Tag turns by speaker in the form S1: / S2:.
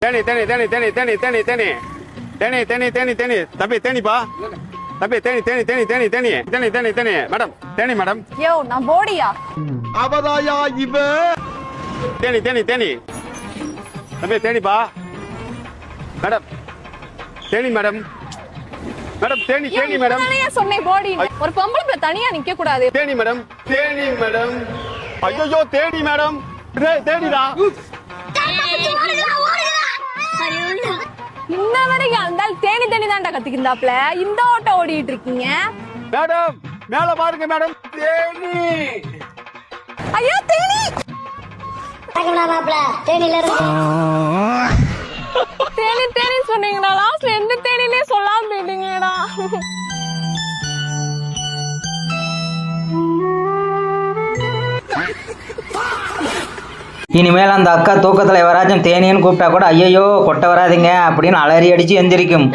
S1: தேனி தேனி தேனி தேனி தேனி தேனி தேனி தேனி தேனி தேனி தேனி தம்பி தேனிப்பா தம்பி தேனி தேனி தேனி தேனி தேனி தேனி தேனி தேனி மேடம் தேனி மேடம்
S2: யோ நான் போடியா
S1: அவதாயா இவ தேனி தேனி தேனி தம்பி தேனிப்பா madam Theni madam madam Theni Theni madam
S2: நான் சொன்னேன் போடி ஒரு பொம்பளை பிள்ளை தனியா நிக்க கூடாது
S1: தேனி மேடம் ஐயோ தேனி மேடம் தேனிடா
S2: இந்த வரைக்கும் அந்த தேனி தேனி தான்டா கத்திக்கிந்தாப்ல இந்த ஓட்ட ஓடிட்டு இருக்கீங்க
S1: மேடம் மேல பாருங்க மேடம் தேனி
S2: ஐயோ தேனி தேனி தேனி சொன்னீங்கடா லாஸ்ட்ல எந்த தேனிலே சொல்லாம போயிட்டீங்கடா
S3: இனிமேல் அந்த அக்கா தூக்கத்தில் யாராச்சும் தேனின்னு கூப்பிட்டா கூட ஐயோ கொட்ட வராதிங்க அப்படின்னு அலறி அடிச்சு எந்திரிக்கும்.